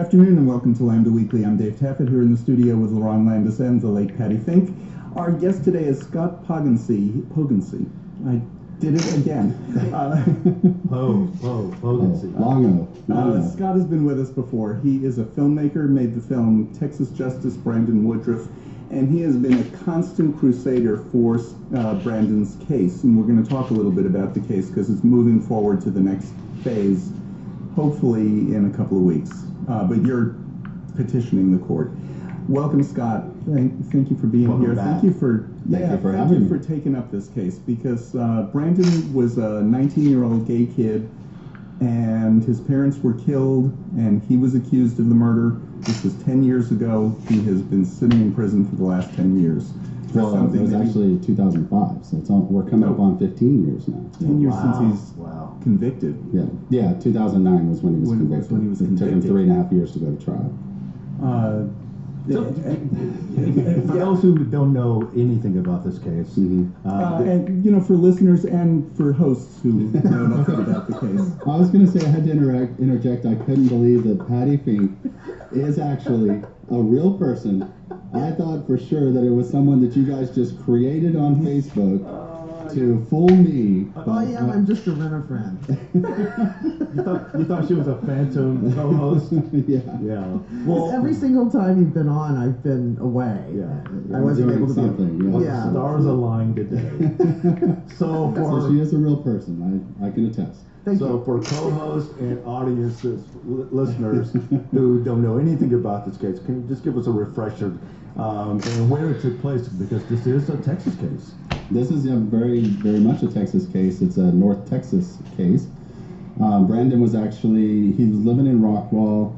afternoon and welcome to Lambda Weekly. I'm Dave Taffet here in the studio with Laurent Landis and the late Patty Fink. Our guest today is Scott Pogensy. I did it again. Pogensy. Scott has been with us before. He is a filmmaker, made the film Texas Justice, Brandon Woodruff, and he has been a constant crusader for Brandon's case. And we're going to talk a little bit about the case because it's moving forward to the next phase, hopefully in a couple of weeks. But you're petitioning the court. Welcome, Scott. Thank you for being here. Back. Thank you for taking up this case because Brandon was a 19-year-old gay kid, and his parents were killed, and he was accused of the murder. This was 10 years ago. He has been sitting in prison for the last 10 years. Well, it was actually 2005, so we're coming up on 15 years now. 10 years since he's convicted. Yeah, 2009 was when he was convicted. When he was It took him 3.5 years to go to trial. For those who don't know anything about this case, and for listeners and for hosts who know nothing about the case, I was going to say I had to interject. I couldn't believe that Patty Fink is actually a real person. I thought for sure that it was someone that you guys just created on Facebook to fool me. I'm just a runner friend. you thought she was a phantom co-host? Yeah. Well, every single time you've been on, I've been away. Yeah. I wasn't able to something. Well, the stars align today. So she is a real person. I can attest. Thank you. For co-hosts and audiences, listeners who don't know anything about this case, can you just give us a refresher and where it took place? Because this is a Texas case. This is very, very much a Texas case. It's a North Texas case. Brandon was he was living in Rockwall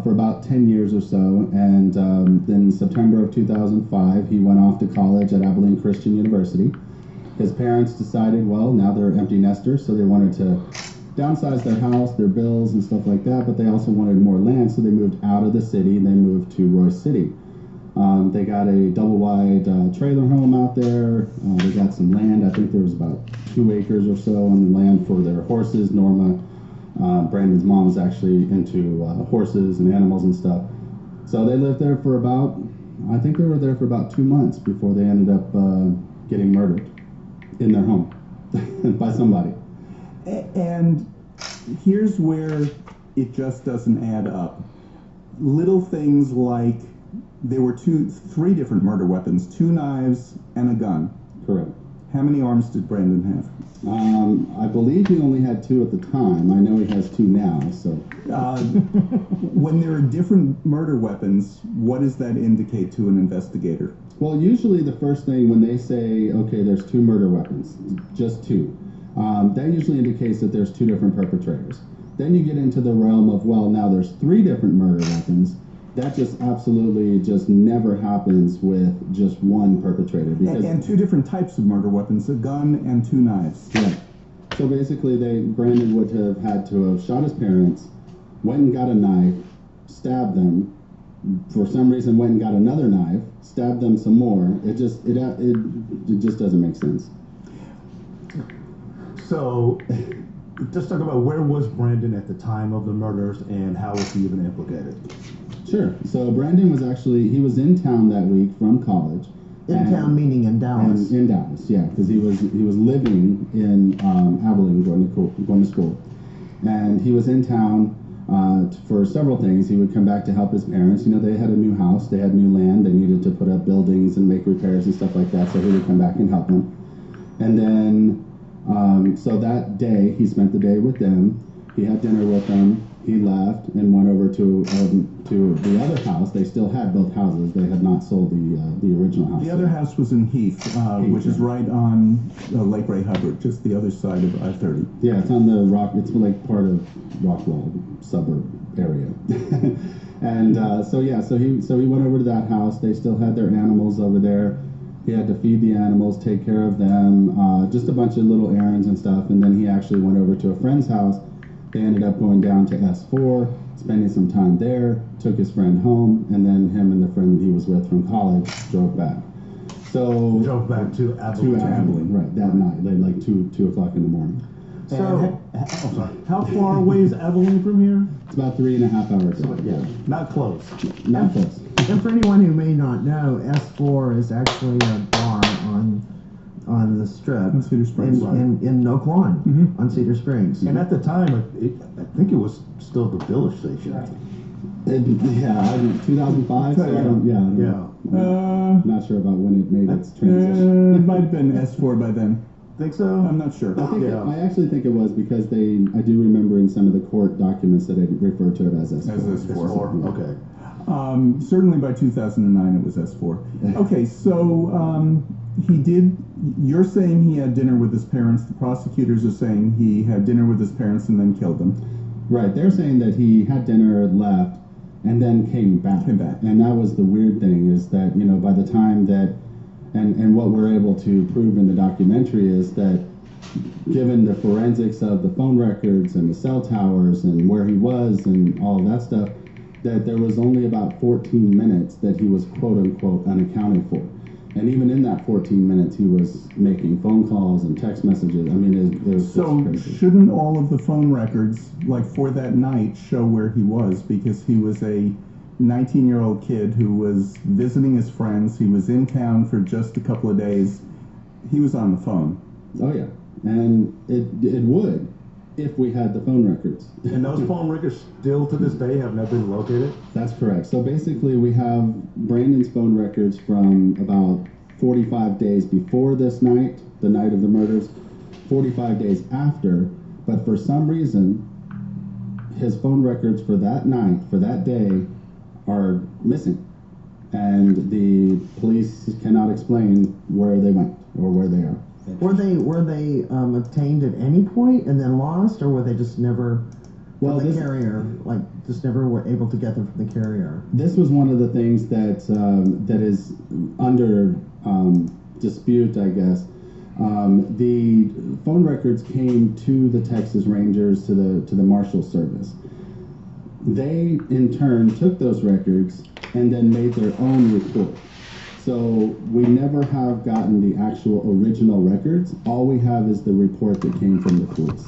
for about 10 years or so, and then September of 2005, he went off to college at Abilene Christian University. His parents decided, well, now they're empty nesters, so they wanted to downsize their house, their bills, and stuff like that, but they also wanted more land, so they moved out of the city, and they moved to Royce City. They got a double-wide trailer home out there. They got some land. I think there was about 2 acres or so on the land for their horses. Norma, Brandon's mom, is actually into horses and animals and stuff. So they lived there for I think they were there for about 2 months before they ended up getting murdered in their home by somebody. And here's where it just doesn't add up. Little things like there were 3 different murder weapons, 2 knives and a gun. Correct. How many arms did Brandon have? I believe he only had 2 at the time. I know he has 2 now. So, when there are different murder weapons, what does that indicate to an investigator? Well, usually the first thing when they say, okay, there's 2 murder weapons, just 2, that usually indicates that there's 2 different perpetrators. Then you get into the realm of, well, now there's 3 different murder weapons. That just absolutely just never happens with just one perpetrator. Because and 2 different types of murder weapons, a gun and 2 knives. Yeah. So basically, Brandon would have had to have shot his parents, went and got a knife, stabbed them, for some reason went and got another knife, stabbed them some more. It just doesn't make sense. So, just talk about where was Brandon at the time of the murders and how was he even implicated? Sure. So Brandon was he was in town that week from college. In town meaning in Dallas. In Dallas, yeah, because he was living in Abilene going to school, and he was in town for several things. He would come back to help his parents. They had a new house, they had new land, they needed to put up buildings and make repairs and stuff like that. So he would come back and help them. And then, so that day he spent the day with them. He had dinner with them. He left and went over to the other house. They still had both houses. They had not sold the original house. The other house was in Heath, which is right on Lake Ray Hubbard, just the other side of I-30. Yeah, it's on the rock. It's like part of Rockwall suburb area. And so he went over to that house. They still had their animals over there. He had to feed the animals, take care of them, just a bunch of little errands and stuff. And then he actually went over to a friend's house. They ended up going down to S4, spending some time there, took his friend home, and then him and the friend that he was with from college drove back. So drove back to Abilene. Right, that night, like 2 o'clock in the morning. So, I'm sorry. How far away is Abilene from here? It's about 3.5 hours. Yeah, not close. Not close. And for anyone who may not know, S4 is actually a bar on the strip On Cedar Springs. in Oak Lawn Mhm. on Cedar Springs. And at the time, I think it was still the village station. Yeah, 2005. So I don't, yeah, I don't know. Not sure about when it made its transition. It might have been S4 by then. Think so? I'm not sure. I actually think it was because I do remember in some of the court documents that it referred to it as S4. As S4. S4, okay. Certainly by 2009 it was S4. Okay, so you're saying he had dinner with his parents. The prosecutors are saying he had dinner with his parents and then killed them. Right, they're saying that he had dinner, left, and then came back. And that was the weird thing, is that, by the time that, and what we're able to prove in the documentary is that given the forensics of the phone records and the cell towers and where he was and all of that stuff, that there was only about 14 minutes that he was quote unquote unaccounted for. And even in that 14 minutes, he was making phone calls and text messages. I mean, it was just So crazy. shouldn't all of the phone records, like for that night, show where he was? Because he was a 19-year-old kid who was visiting his friends. He was in town for just a couple of days. He was on the phone. Oh yeah, and it would if we had the phone records. And those phone records still to this day have never been located? That's correct. So basically, we have Brandon's phone records from about 45 days before this night, the night of the murders, 45 days after, but for some reason, his phone records for that night, for that day, are missing. And the police cannot explain where they went or where they are. Were they obtained at any point and then lost, or were they just never Well, from the this- carrier, like just never were able to get them from the carrier? This was one of the things that that is under dispute, I guess. The phone records came to the Texas Rangers, to the Marshal Service. They, in turn, took those records and then made their own report. So we never have gotten the actual original records. All we have is the report that came from the police.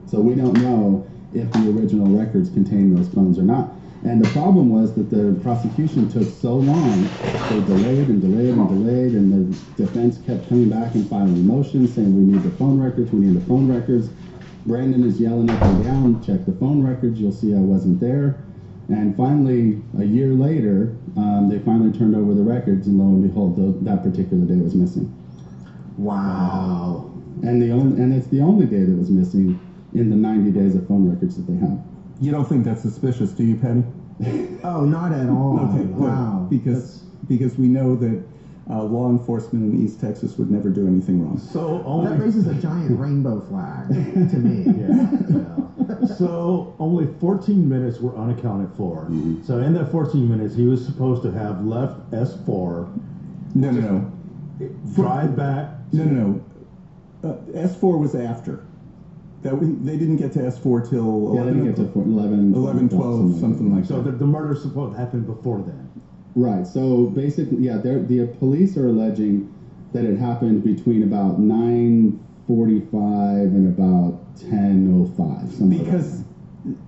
So we don't know if the original records contain those phones or not. And the problem was that the prosecution took so long, they delayed and delayed and delayed, and the defense kept coming back and filing motions saying, we need the phone records, we need the phone records. Brandon is yelling up and down, check the phone records, you'll see I wasn't there. And finally, a year later, they finally turned over the records, and lo and behold, that particular day was missing. Wow. And it's the only day that was missing in the 90 days of phone records that they have. You don't think that's suspicious, do you, Patty? Oh, not at all. Okay, good. Wow. Because we know that law enforcement in East Texas would never do anything wrong. So That only raises a giant rainbow flag to me. yeah. So only 14 minutes were unaccounted for. Mhm. So in that 14 minutes, he was supposed to have left S4, No. drive back. No. S4 was after. They didn't get to S4 till Yeah, they didn't get to 11, 12, something like So that. the murder supposed to happen before then. Right. So basically, yeah, the police are alleging that it happened between about 9:45 and about 10:05. Something Because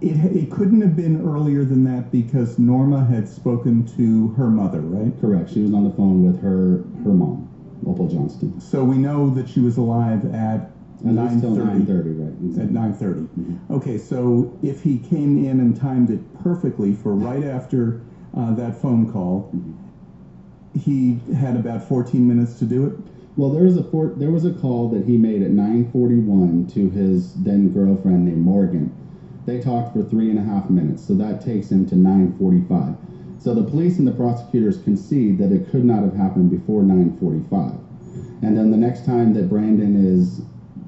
it couldn't have been earlier than that, because Norma had spoken to her mother, right? correct. She was on the phone with her mom, Opal Johnston. So we know that she was alive at At least till 9:30. 9:30, right? At Exactly. 9:30. Mhm. Okay, so if he came in and timed it perfectly for right after that phone call, he had about 14 minutes to do it. Well, there was a call that he made at 9:41 to his then girlfriend named Morgan. They talked for 3.5 minutes, so that takes him to 9:45. So the police and the prosecutors concede that it could not have happened before 9:45. And then the next time that Brandon is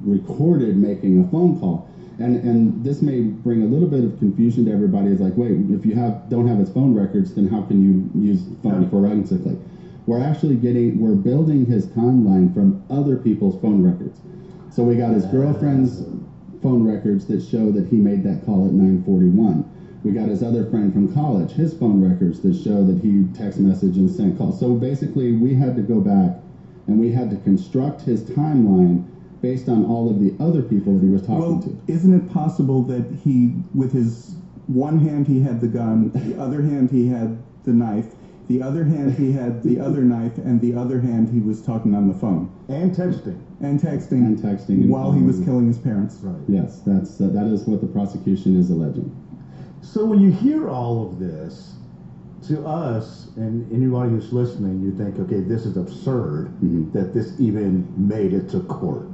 recorded making a phone call, and this may bring a little bit of confusion to everybody, is like, wait, if you don't have his phone records, then how can you use phone forensically? We're building his timeline from other people's phone records. So we got his girlfriend's phone records that show that he made that call at 9:41. We got his other friend from college, his phone records that show that he text messaged and sent calls. So basically, we had to go back and we had to construct his timeline based on all of the other people that he was talking Well, to. isn't it possible that he, with his one hand he had the gun, the other hand he had the knife, the other hand he had the other knife, and the other hand he was talking on the phone And texting. and texting, And texting while he was killing his parents? Right. Yes, that is what the prosecution is alleging. So when you hear all of this, to us and anybody who's listening, you think, okay, this is absurd that this even made it to court.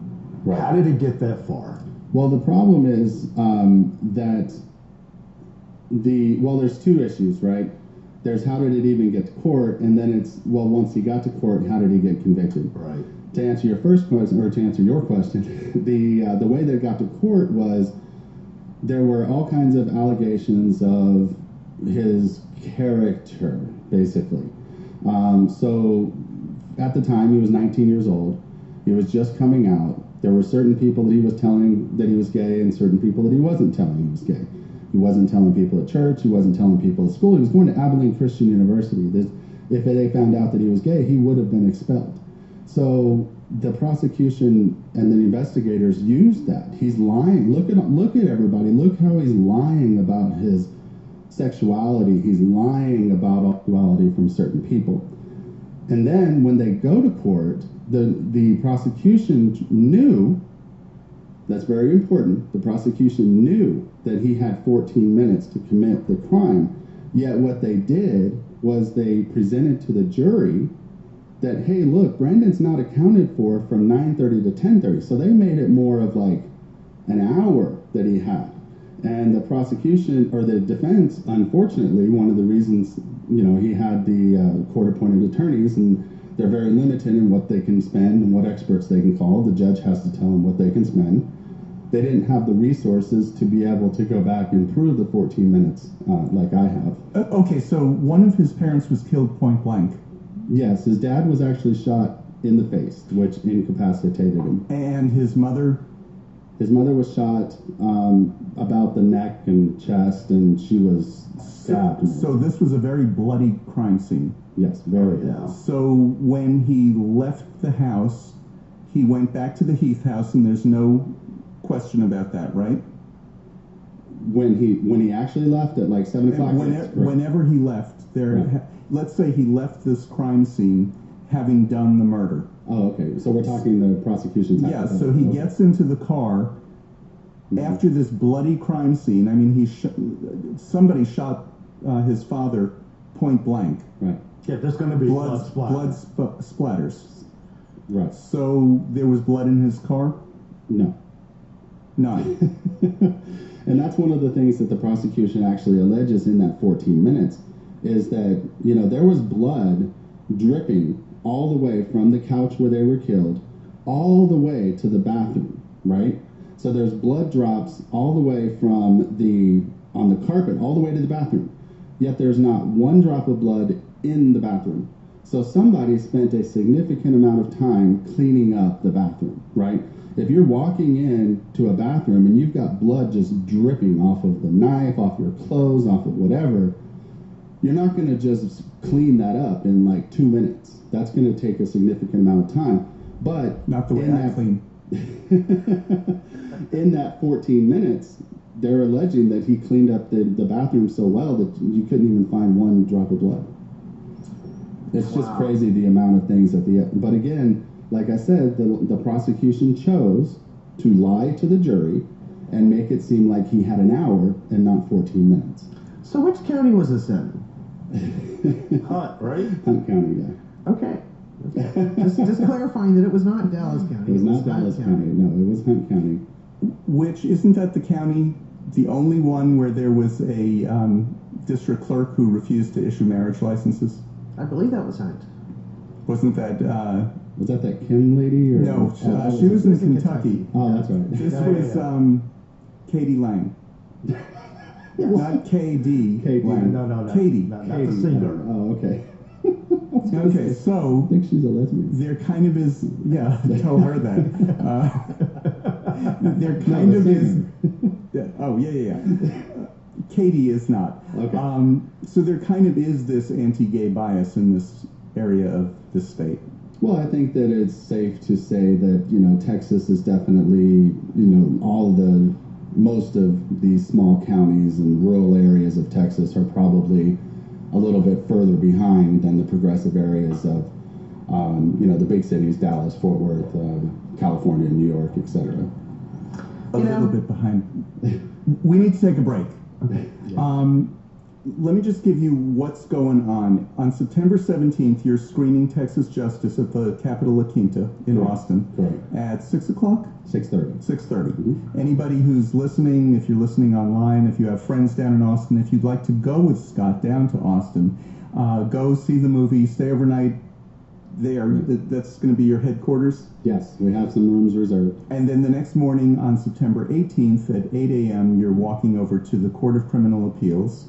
Right. How did it get that far? Well, the problem is that there's two issues, right? There's how did it even get to court, and then it's, well, once he got to court, how did he get convicted? Right. To answer your first question, or to answer your question, the way that it got to court was there were all kinds of allegations of his character, basically. So at the time, he was 19 years old. He was just coming out. There were certain people that he was telling that he was gay, and certain people that he wasn't telling he was gay. He wasn't telling people at church. He wasn't telling people at school. He was going to Abilene Christian University. If they found out that he was gay, he would have been expelled. So the prosecution and the investigators used that. He's lying. Look at everybody. Look how he's lying about his sexuality. He's lying about sexuality from certain people. And then when they go to court, the prosecution knew, that's very important, the prosecution knew that he had 14 minutes to commit the crime. Yet what they did was they presented to the jury that, hey, look, Brandon's not accounted for from 9:30 to 10:30. So they made it more of like an hour that he had. And the prosecution, or the defense, unfortunately, one of the reasons, he had the court-appointed attorneys, and they're very limited in what they can spend and what experts they can call. The judge has to tell them what they can spend. They didn't have the resources to be able to go back and prove the 14 minutes like I have. Okay, so one of his parents was killed point blank. Yes, his dad was actually shot in the face, which incapacitated him. And his mother? His mother was shot about the neck and chest, and she was stabbed. So this was a very bloody crime scene. Yes, very. Yeah. So when he left the house, he went back to the Heath house, and there's no question about that, right? When he actually left at like 7 o'clock. Whenever he left, Right. Let's say he left this crime scene having done the murder. Oh, okay. So we're talking the prosecution. Yeah, so he gets into the car after this bloody crime scene. I mean, somebody shot his father point blank. Right. Yeah, there's going to be blood splatters. Right. So there was blood in his car? No. None. And that's one of the things that the prosecution actually alleges in that 14 minutes is that, there was blood dripping all the way from the couch where they were killed all the way to the bathroom, right? So there's blood drops all the way from on the carpet all the way to the bathroom. Yet there's not one drop of blood in the bathroom. So somebody spent a significant amount of time cleaning up the bathroom, right? If you're walking in to a bathroom and you've got blood just dripping off of the knife, off your clothes, off of whatever, you're not going to just clean that up in like 2 minutes. That's going to take a significant amount of time. But Not the way I clean. in that 14 minutes, they're alleging that he cleaned up the bathroom so well that you couldn't even find one drop of blood. It's just crazy the amount of things but again, like I said, the prosecution chose to lie to the jury and make it seem like he had an hour and not 14 minutes. So which county was this in? Hunt, right? Hunt County guy. Okay. Just clarifying that it was not Dallas County. It was not Hunt Dallas County. No, it was Hunt County. Which, isn't that the county, the only one where there was a district clerk who refused to issue marriage licenses? I believe that was Hunt. Wasn't that... Was that Kim lady? Or? No, she was in Kentucky. Oh, that's right. This was Katie Lang. Not KD. Katie. Lang. No. Katie. Not the singer. Oh, okay. Okay, so... I think she's a lesbian. There kind of is... Yeah, tell her that. There kind of is... Oh, yeah. Katie is not. Okay. So there kind of is this anti-gay bias in this area of the state. Well, I think that it's safe to say that, Texas is definitely, most of these small counties and rural areas of Texas are probably a little bit further behind than the progressive areas of, the big cities, Dallas, Fort Worth, California, New York, etc. A little bit behind. We need to take a break. Let me just give you what's going on. On September 17th, you're screening Texas Justice at the Capitol La Quinta in Austin at 6 o'clock? 6:30. 6:30. Anybody who's listening, if you're listening online, if you have friends down in Austin, if you'd like to go with Scott down to Austin, go see the movie, stay overnight there. That's going to be your headquarters? Yes, we have some rooms reserved. And then the next morning on September 18th at 8 a.m., you're walking over to the Court of Criminal Appeals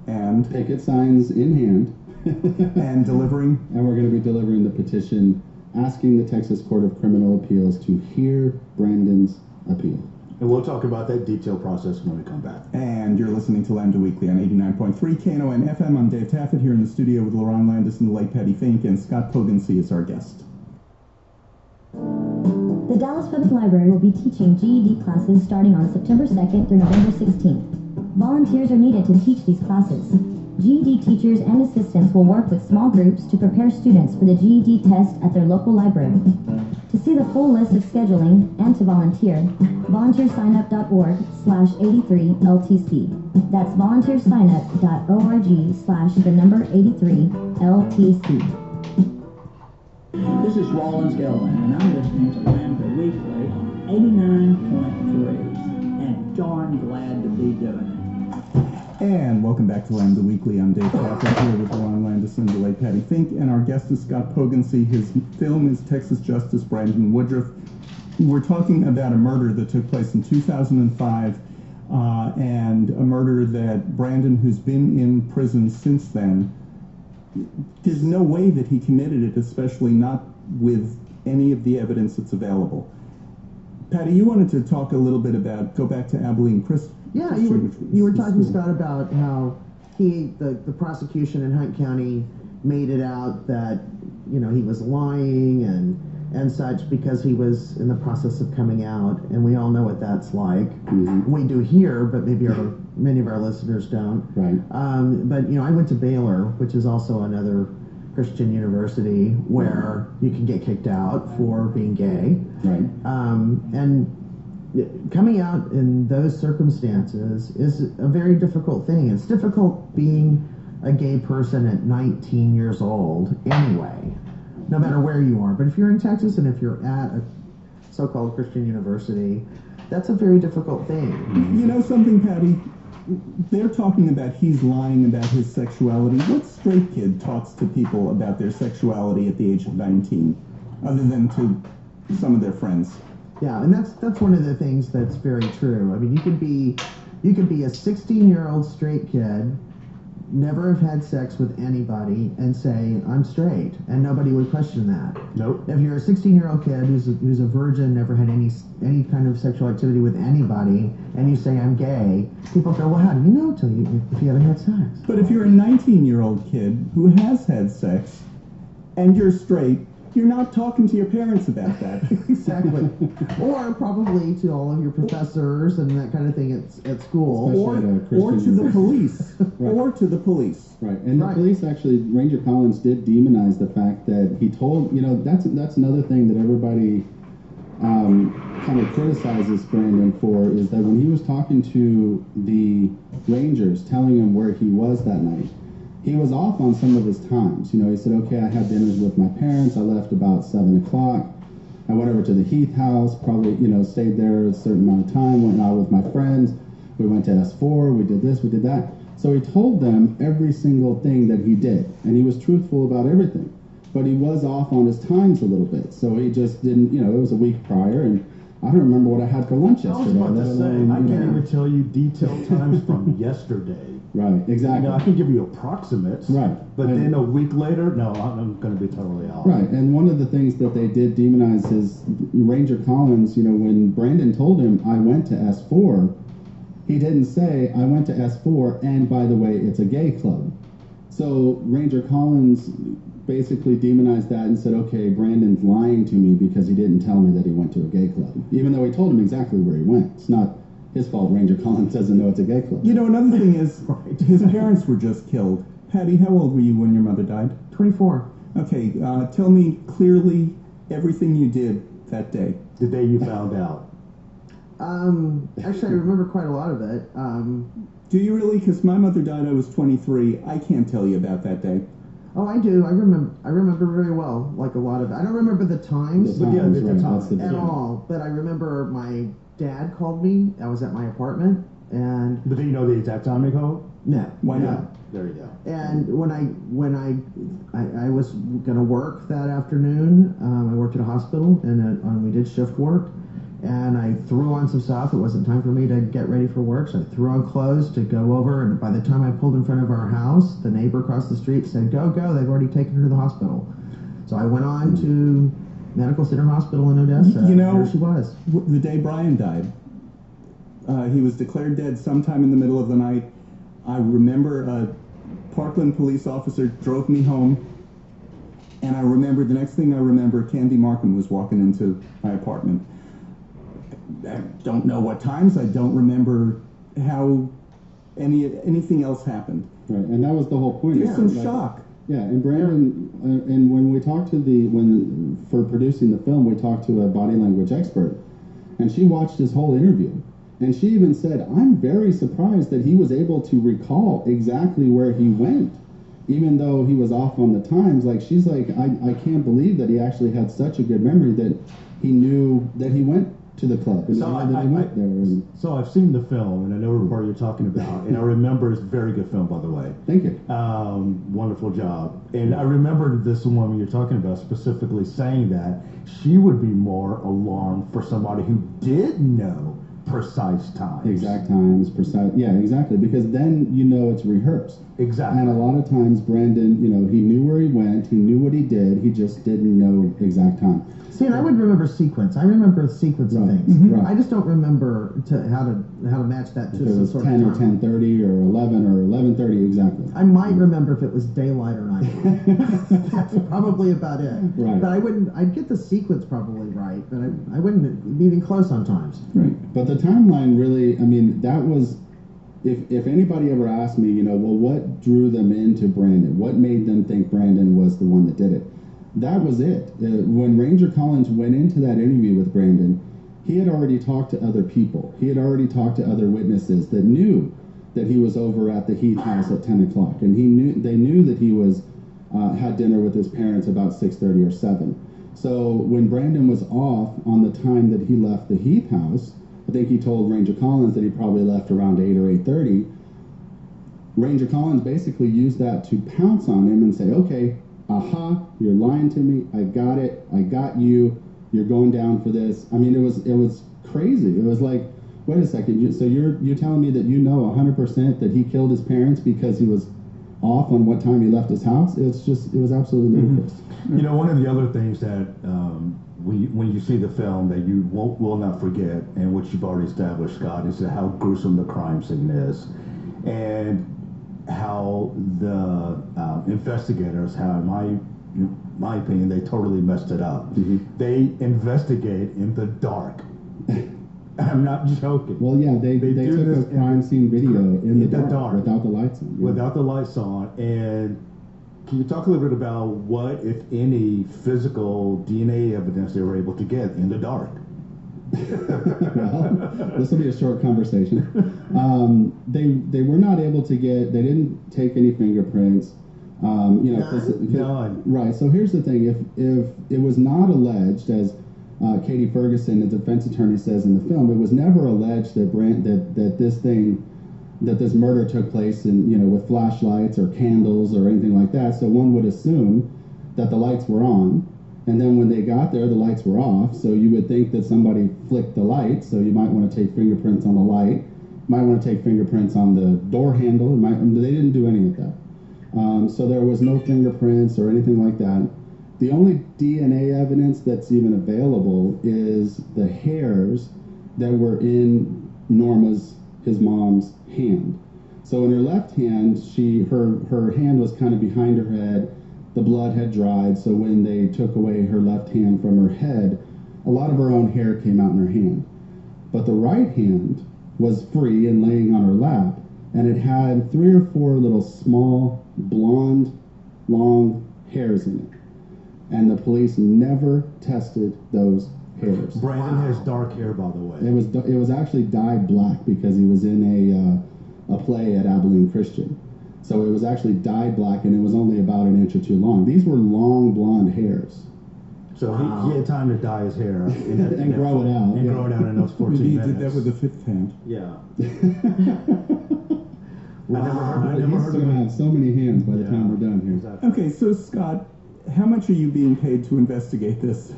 and picket signs in hand. and delivering. And we're going to be delivering the petition asking the Texas Court of Criminal Appeals to hear Brandon's appeal. And we'll talk about that detailed process when we come back. And you're listening to Lambda Weekly on 89.3 KNON FM. I'm Dave Taffet here in the studio with Lauren Landis and the late Patty Fink, and Scott Pogansey is our guest. The Dallas Public Library will be teaching GED classes starting on September 2nd through November 16th. Volunteers are needed to teach these classes. GED teachers and assistants will work with small groups to prepare students for the GED test at their local library. To see the full list of scheduling and to volunteer, volunteersignup.org/83LTC. That's volunteersignup.org/83LTC. This is Rollins Gelman, and I'm listening to Lambda Weekly on 89.3. And darn glad to be doing it. And welcome back to Lambda Weekly. I'm Dave Taffet here with Lauren Landis and the late Patty Fink, and our guest is Scott Pogansey. His film is Texas Justice Brandon Woodruff. We're talking about a murder that took place in 2005, and a murder that Brandon, who's been in prison since then, there's no way that he committed it, especially not with any of the evidence that's available. Patty, you wanted to talk a little bit about, go back to Abilene Christian. Yeah, you were talking, Scott, about how the prosecution in Hunt County made it out that, he was lying and such because he was in the process of coming out, and we all know what that's like. We do here, but maybe many of our listeners don't. Right. But, I went to Baylor, which is also another Christian university where you can get kicked out for being gay. Right. And coming out in those circumstances is a very difficult thing. It's difficult being a gay person at 19 years old anyway, no matter where you are. But if you're in Texas and if you're at a so-called Christian university, that's a very difficult thing. You know something, Patty? They're talking about he's lying about his sexuality. What straight kid talks to people about their sexuality at the age of 19, other than to some of their friends? Yeah, and that's one of the things that's very true. I mean, you could be a 16-year-old straight kid, never have had sex with anybody, and say I'm straight, and nobody would question that. Nope. If you're a 16-year-old kid who's a virgin, never had any kind of sexual activity with anybody, and you say I'm gay, people go, well, how do you know if you haven't had sex? But if you're a 19-year-old kid who has had sex, and you're straight, you're not talking to your parents about that. Exactly. Or probably to all of your professors and that kind of thing at school. Or to the police. Right. Or to the police. Right, and the police actually, Ranger Collins did demonize the fact that he told, that's another thing that everybody kind of criticizes Brandon for, is that when he was talking to the Rangers, telling them where he was that night, he was off on some of his times. He said, okay, I had dinners with my parents. I left about 7 o'clock. I went over to the Heath house, probably, stayed there a certain amount of time, went out with my friends. We went to S4, we did this, we did that. So he told them every single thing that he did, and he was truthful about everything. But he was off on his times a little bit, so he just didn't, it was a week prior, and I don't remember what I had for lunch yesterday. I was about to say, I can't even tell you detailed times from yesterday. Right, exactly. I can give you approximates. Right. But then a week later, no, I'm going to be totally off. Right, and one of the things that they did demonize is Ranger Collins, when Brandon told him, I went to S4, he didn't say, I went to S4, and by the way, it's a gay club. So Ranger Collins basically demonized that and said, okay, Brandon's lying to me because he didn't tell me that he went to a gay club, even though he told him exactly where he went. It's not his fault Ranger Collins doesn't know it's a gay club. You know, another thing is, his parents were just killed. Patty, how old were you when your mother died? 24. Okay, tell me clearly everything you did that day. The day you found out. Actually, I remember quite a lot of it. Do you really? Because my mother died, I was 23. I can't tell you about that day. Oh, I do. I remember very well, like a lot of it. I don't remember the times But yeah, Times, the right, time. that's the at deal. all, but I remember my dad called me. I was at my apartment, and But do you know the exact time they called? no. Why no. not? There you go. And when I was gonna work that afternoon, I worked at a hospital, and we did shift work, and I threw on some stuff. It wasn't time for me to get ready for work, so I threw on clothes to go over. And by the time I pulled in front of our house, the neighbor across the street said, "Go, go! They've already taken her to the hospital." So I went on to Medical Center Hospital in Odessa. You know- there she was. The day Brian died, he was declared dead sometime in the middle of the night. I remember a Parkland police officer drove me home, and I remember, the next thing I remember, Candy Markham was walking into my apartment. I don't know what times, I don't remember how anything else happened. Right, and that was the whole point. There's some Like, shock. Yeah, and Brandon, and when we talked to for producing the film, we talked to a body language expert, and she watched his whole interview, and she even said, "I'm very surprised that he was able to recall exactly where he went, even though he was off on the times." Like, she's like, I can't believe that he actually had such a good memory that he knew that he went to the club and So he knew that he went there. And, So I've seen the film, and I know what part you're talking about, and I remember it's a very good film, by the way. thank you. Wonderful job. And I remember this woman you're talking about specifically saying that she would be more alarmed for somebody who did know precise times. Exact times, precise. Yeah, exactly. Because then you know it's rehearsed. Exactly. And a lot of times, Brandon, you know, he knew where he went, he knew what he did, he just didn't know exact time. See, and I would remember sequence. I remember the sequence of Right, things. right. I just don't remember how to match that If to it some was sort 10 of or time. 10:30 or 11 or 11:30, exactly. I might remember if it was daylight or night. That's probably about it. Right. But I wouldn't. I'd get the sequence probably right, but I wouldn't be even close on times. Right. But the timeline really, I mean, that was, if anybody ever asked me, you know, well, what drew them into Brandon? What made them think Brandon was the one that did it? That was it. When Ranger Collins went into that interview with Brandon, he had already talked to other people. He had already talked to other witnesses that knew that he was over at the Heath house at 10 o'clock. And they knew that he was, had dinner with his parents about 6:30 or 7. So when Brandon was off on the time that he left the Heath house, I think he told Ranger Collins that he probably left around 8 or 8:30. Ranger Collins basically used that to pounce on him and say, okay, aha, you're lying to me. I got it. I got you. You're going down for this. I mean, it was crazy. It was like, wait a second. So you're telling me that you know 100% that he killed his parents because he was off on what time he left his house? It was absolutely ludicrous. You know, one of the other things that when you see the film that you will not forget, and which you've already established, Scott, is how gruesome the crime scene is, and how the investigators, how in my opinion, they totally messed it up. They investigate in the dark. I'm not joking. Well, yeah, they do took this a crime scene video in the dark, dark. without the lights on. Yeah. Without the lights on. And can you talk a little bit about what, if any, physical DNA evidence they were able to get in the dark? Well, this will be a short conversation. They were not able to get. They didn't take any fingerprints. You know, None. right. So here's the thing: if it was not alleged, as Katie Ferguson, the defense attorney, says in the film, it was never alleged that this murder took place in, you know, with flashlights or candles or anything like that. So one would assume that the lights were on. And then when they got there, the lights were off. So you would think that somebody flicked the light. So you might want to take fingerprints on the light. Might want to take fingerprints on the door handle. They didn't do any of that. So there was no fingerprints or anything like that. The only DNA evidence that's even available is the hairs that were in Norma's, his mom's, hand. So in her left hand, her hand was kind of behind her head. the blood had dried, so when they took away her left hand from her head, a lot of her own hair came out in her hand. But the right hand was free and laying on her lap, and it had 3 or 4 little small, blonde, long hairs in it. And the police never tested those hairs. Brandon has dark hair, by the way. It was actually dyed black because he was in a play at Abilene Christian. So it was actually dyed black, and it was only about an inch or 2 long. These were long blonde hairs. So he had time to dye his hair And grow it out. And Yeah. grow it out in those 14 Maybe he minutes. did that with the 5th hand. Yeah. Wow. I never He's heard going to of have so many hands by the Yeah. time we're done here. Exactly. Okay, so Scott, how much are you being paid to investigate this?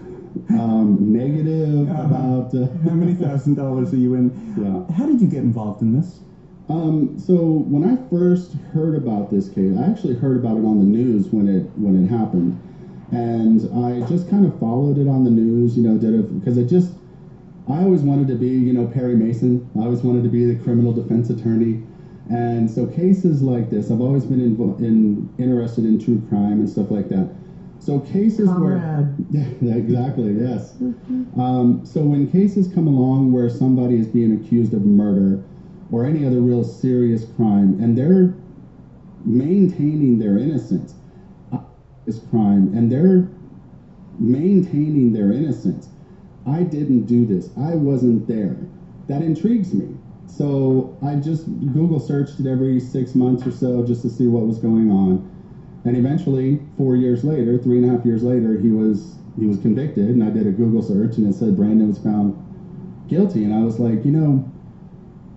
Negative about. How many $1,000s are you in? Yeah. How did you get involved in this? So when I first heard about this case, I actually heard about it on the news when it happened, and I just kind of followed it on the news, because I always wanted to be, Perry Mason. I always wanted to be the criminal defense attorney, and so cases like this, I've always been interested in true crime and stuff like that. So cases Comrade. where, yeah, exactly, yes. So when cases come along where somebody is being accused of murder or any other real serious crime, and they're maintaining their innocence, is crime, and they're maintaining their innocence. I didn't do this. I wasn't there. That intrigues me. So I just Google searched it every 6 months or so just to see what was going on. And eventually, 4 years later, 3.5 years later, he was convicted, and I did a Google search, and it said Brandon was found guilty. And I was like,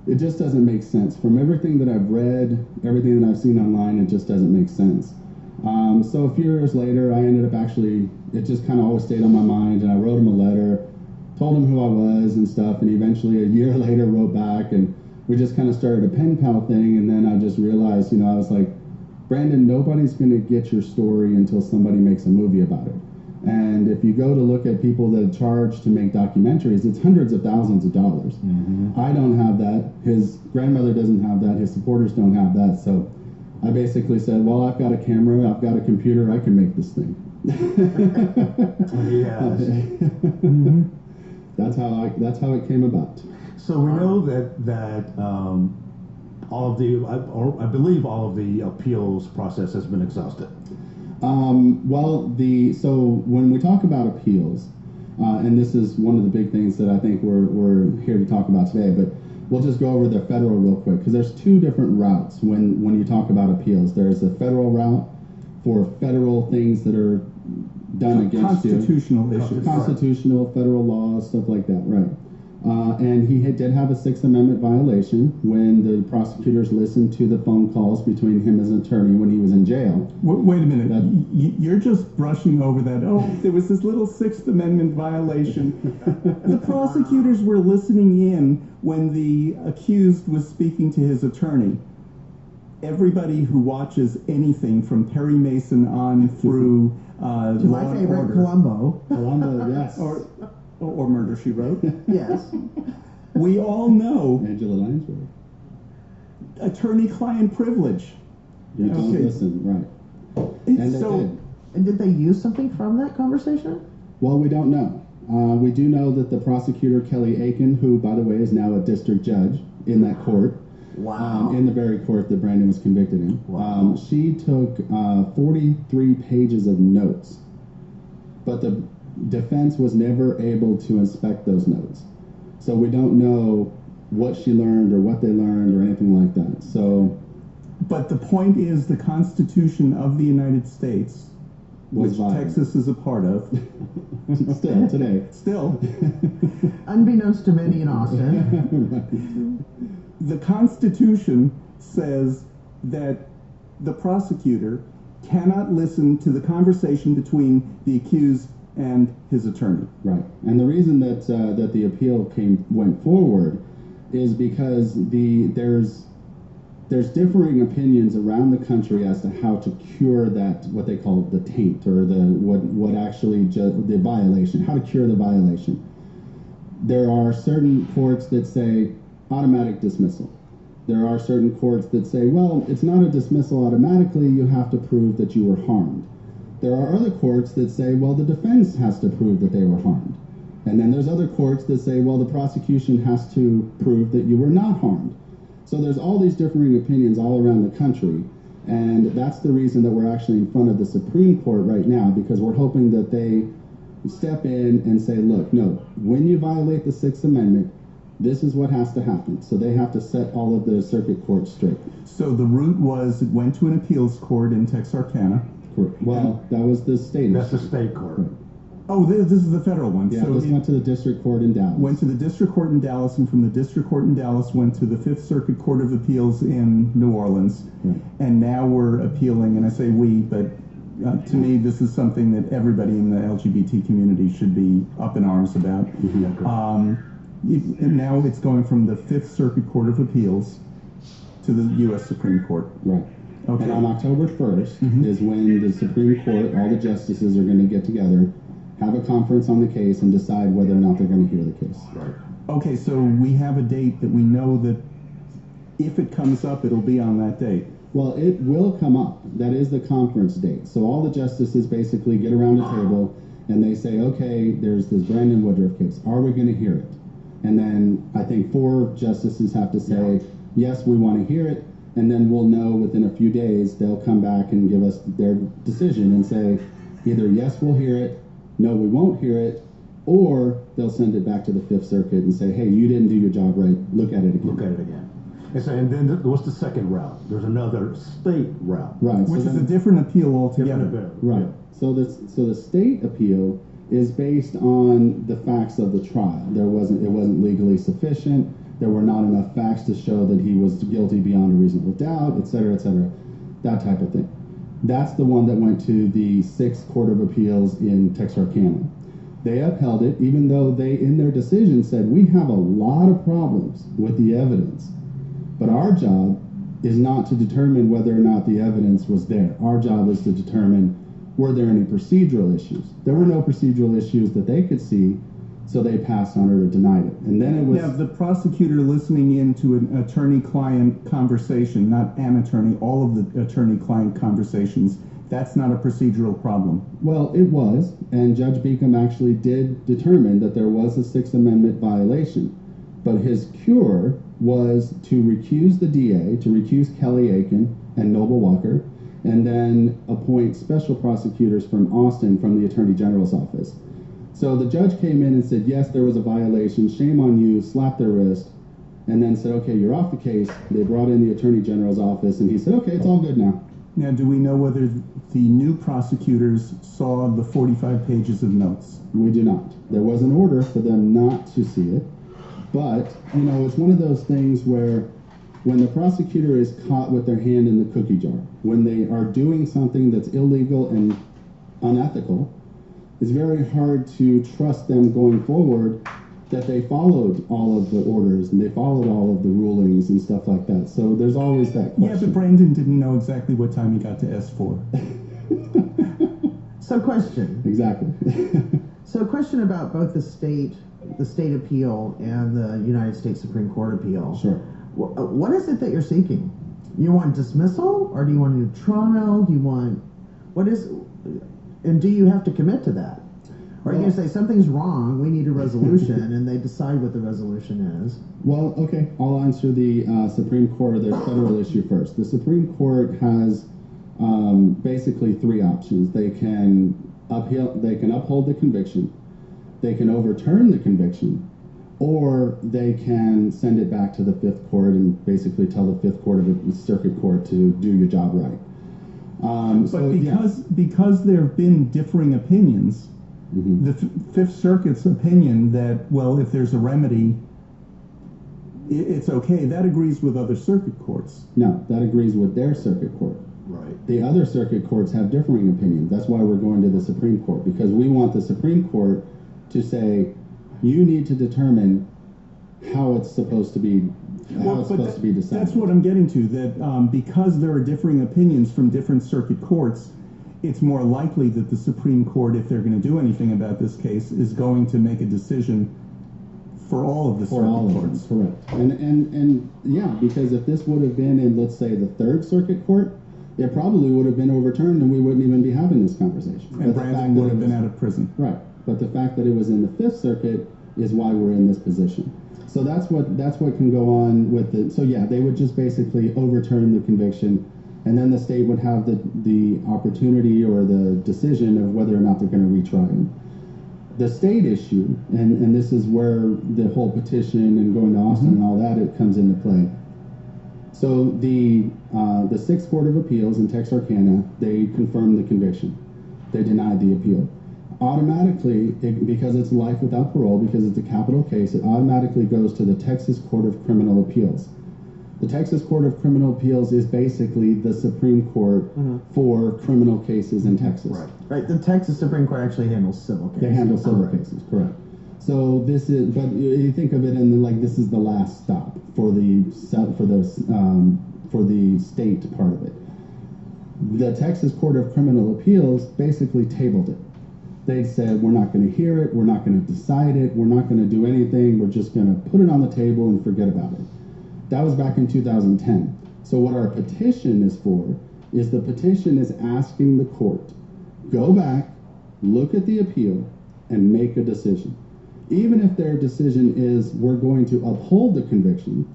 it just doesn't make sense. From everything that I've read, everything that I've seen online, it just doesn't make sense. So a few years later, I ended up it just kind of always stayed on my mind, and I wrote him a letter, told him who I was and stuff, and eventually a year later wrote back, and we just kind of started a pen pal thing, and then I just realized, I was like, Brandon, nobody's going to get your story until somebody makes a movie about it. And if you go to look at people that are charged to make documentaries, it's hundreds of thousands of dollars. Mm-hmm. I don't have that. His grandmother doesn't have that. His supporters don't have that. So I basically said, well, I've got a camera, I've got a computer, I can make this thing. He has. Mm-hmm. That's how it came about. So we know that all of the, I believe all of the appeals process has been exhausted. So when we talk about appeals, and this is one of the big things that I think we're here to talk about today, but we'll just go over the federal real quick, because there's 2 different routes when you talk about appeals. There's a federal route for federal things that are done against you. Constitutional issues. Constitutional, federal laws, stuff like that, right. And he did have a 6th Amendment violation when the prosecutors listened to the phone calls between him as an attorney when he was in jail. Wait a minute. You're just brushing over that. Oh, there was this little 6th Amendment violation. The prosecutors were listening in when the accused was speaking to his attorney. Everybody who watches anything from Perry Mason on through To Law my and favorite, Order, Columbo. Columbo, yes. or Murder, She Wrote, Yes. we all know Angela Lansbury. attorney-client privilege. You don't Okay. listen, right. And they So, did. And did they use something from that conversation? Well, we don't know. We do know that the prosecutor, Kelly Aiken, who, by the way, is now a district judge in that court, Wow. in the very court that Brandon was convicted in, Wow. she took 43 pages of notes. But the defense was never able to inspect those notes. So we don't know what she learned or what they learned or anything like that. So but the point is, the Constitution of the United States, Was which violated. Texas is a part of, still today. still, Unbeknownst to many in Austin. the Constitution says that the prosecutor cannot listen to the conversation between the accused and his attorney. Right, and the reason that that the appeal went forward is because there's differing opinions around the country as to how to cure that, what they call the taint, or the violation, how to cure the violation. There are certain courts that say automatic dismissal. There are certain courts that say, well, it's not a dismissal automatically, you have to prove that you were harmed. There are other courts that say, well, the defense has to prove that they were harmed. And then there's other courts that say, well, the prosecution has to prove that you were not harmed. So there's all these differing opinions all around the country. And that's the reason that we're actually in front of the Supreme Court right now, because we're hoping that they step in and say, look, no, when you violate the Sixth Amendment, this is what has to happen. So they have to set all of the circuit courts straight. So the route was it went to an appeals court in Texarkana. Well, that was the state. That's the state court. Oh, this is the federal one. Yeah, so this went to the district court in Dallas. Went to the district court in Dallas, and from the district court in Dallas went to the Fifth Circuit Court of Appeals in New Orleans. Right. And now we're appealing, and I say we, but to me, this is something that everybody in the LGBT community should be up in arms about. And now it's going from the Fifth Circuit Court of Appeals to the U.S. Supreme Court. Right. Okay. And on October 1st is when the Supreme Court, all the justices are going to get together, have a conference on the case, and decide whether or not they're going to hear the case. Right. Okay, so we have a date that we know that if it comes up, it'll be on that date. Well, it will come up. That is the conference date. So all the justices basically get around a table and they say, okay, there's this Brandon Woodruff case. Are we going to hear it? And then I think 4 justices have to say, yes, we want to hear it. And then we'll know within a few days, they'll come back and give us their decision and say, either yes, we'll hear it, no, we won't hear it, or they'll send it back to the Fifth Circuit and say, hey, you didn't do your job right, look at it again. Look at it again. And then what's the second route? There's another state route. Right. Which is a different appeal altogether. Right. Yeah. So the state appeal is based on the facts of the trial. It wasn't legally sufficient. There were not enough facts to show that he was guilty beyond a reasonable doubt, et cetera, that type of thing. That's the one that went to the 6th Court of Appeals in Texarkana. They upheld it, even though they, in their decision, said, we have a lot of problems with the evidence, but our job is not to determine whether or not the evidence was there. Our job is to determine, were there any procedural issues? There were no procedural issues that they could see, so they passed on it or denied it. And then it was... Now, the prosecutor listening in to an attorney-client conversation, not an attorney, all of the attorney-client conversations, that's not a procedural problem. Well, it was, and Judge Beacom actually did determine that there was a Sixth Amendment violation. But his cure was to recuse the DA, to recuse Kelly Aiken and Noble Walker, and then appoint special prosecutors from Austin from the Attorney General's office. So the judge came in and said, yes, there was a violation, shame on you, slapped their wrist, and then said, okay, you're off the case. They brought in the Attorney General's office, and he said, okay, it's all good now. Now, do we know whether the new prosecutors saw the 45 pages of notes? We do not. There was an order for them not to see it, but, you know, it's one of those things where when the prosecutor is caught with their hand in the cookie jar, when they are doing something that's illegal and unethical, it's very hard to trust them going forward that they followed all of the orders and they followed all of the rulings and stuff like that. So there's always that question. Yeah, but Brandon didn't know exactly what time he got to S4. So question. Exactly. So question about both the state appeal and the United States Supreme Court appeal. Sure. What is it that you're seeking? You want dismissal, or do you want a new trial? Do you want, and do you have to commit to that? Or are you going to say something's wrong, we need a resolution, and they decide what the resolution is? Well, okay, I'll answer the Supreme Court, the federal issue first. The Supreme Court has basically 3 options. They can uphold the conviction, they can overturn the conviction, or they can send it back to the 5th Court and basically tell the 5th Court of the Circuit Court to do your job right. But because there have been differing opinions, the Fifth Circuit's opinion that, well, if there's a remedy, it's okay, that agrees with other circuit courts. No, that agrees with their circuit court. Right. The other circuit courts have differing opinions. That's why we're going to the Supreme Court, because we want the Supreme Court to say, you need to determine how it's supposed to be, decided. That's what I'm getting to, that because there are differing opinions from different circuit courts, it's more likely that the Supreme Court, if they're going to do anything about this case, is going to make a decision for all of the circuit courts. Correct. And yeah, because if this would have been in, let's say, the 3rd Circuit Court, it probably would have been overturned and we wouldn't even be having this conversation. And Brandon would have been out of prison. Right. But the fact that it was in the Fifth Circuit is why we're in this position. So that's what can go on with it. So yeah, they would just basically overturn the conviction, and then the state would have the opportunity or the decision of whether or not they're going to retry him. The state issue, and this is where the whole petition and going to Austin and all that, it comes into play. So the Sixth Court of Appeals in Texarkana, they confirmed the conviction. They denied the appeal. Automatically, because it's life without parole, because it's a capital case, it automatically goes to the Texas Court of Criminal Appeals. The Texas Court of Criminal Appeals is basically the Supreme Court for criminal cases in Texas. Right. The Texas Supreme Court actually handles civil cases. They handle civil cases, correct. So this is, but you think of it in like this is the last stop for the state part of it. The Texas Court of Criminal Appeals basically tabled it. They said, we're not going to hear it, we're not going to decide it, we're not going to do anything, we're just going to put it on the table and forget about it. That was back in 2010. So what our petition is for is the petition is asking the court, go back, look at the appeal, and make a decision. Even if their decision is we're going to uphold the conviction,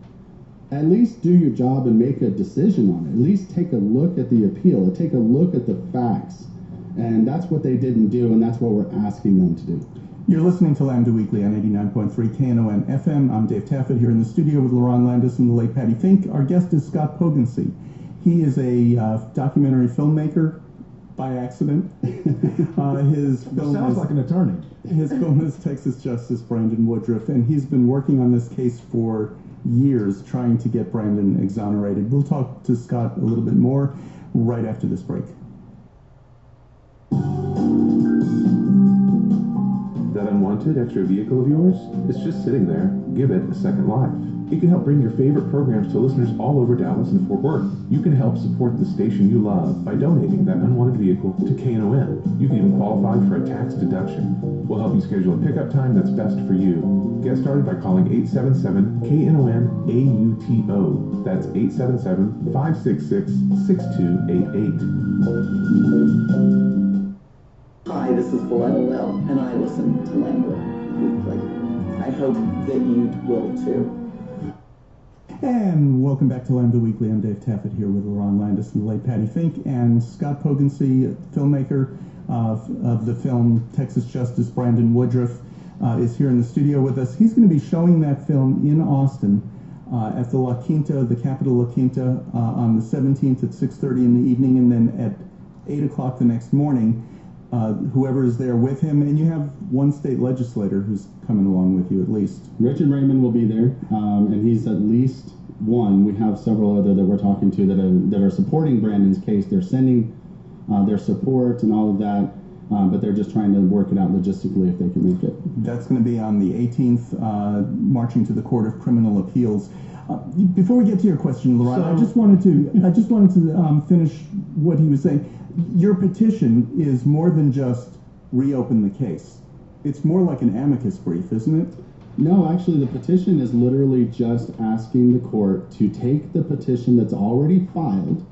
at least do your job and make a decision on it. At least take a look at the appeal, take a look at the facts. And that's what they didn't do, and that's what we're asking them to do. You're listening to Lambda Weekly on 89.3 KNON FM. I'm Dave Taffet here in the studio with LaRon Landis and the late Patty Fink. Our guest is Scott Pogensy. He is a documentary filmmaker by accident. His film sounds like an attorney. His film is Texas Justice Brandon Woodruff, and he's been working on this case for years trying to get Brandon exonerated. We'll talk to Scott a little bit more right after this break. That unwanted extra vehicle of yours is just sitting there. Give it a second life. It can help bring your favorite programs to listeners all over Dallas and Fort Worth. You can help support the station you love by donating that unwanted vehicle to KNON. You can even qualify for a tax deduction. We'll help you schedule a pickup time that's best for you. Get started by calling 877-KNON-AUTO. That's 877-566-6288. Hi, this is Valletta Lil, and I listen to Lambda Weekly. I hope that you will too. And welcome back to Lambda Weekly. I'm Dave Taffet here with LaRon Landis and the late Patty Fink, and Scott Pogensy, filmmaker of the film Texas Justice Brandon Woodruff, is here in the studio with us. He's going to be showing that film in Austin at the La Quinta, the Capitol La Quinta, on the 17th at 6:30 in the evening, and then at 8 o'clock the next morning. Whoever is there with him, and you have one state legislator who's coming along with you at least. Richard Raymond will be there, and he's at least one. We have several other that we're talking to that are supporting Brandon's case. They're sending their support and all of that, but they're just trying to work it out logistically if they can make it. That's going to be on the 18th, marching to the Court of Criminal Appeals. Before we get to your question, LaRon, I just wanted to finish what he was saying. Your petition is more than just reopen the case. It's more like an amicus brief, isn't it? No, actually, the petition is literally just asking the court to take the petition that's already filed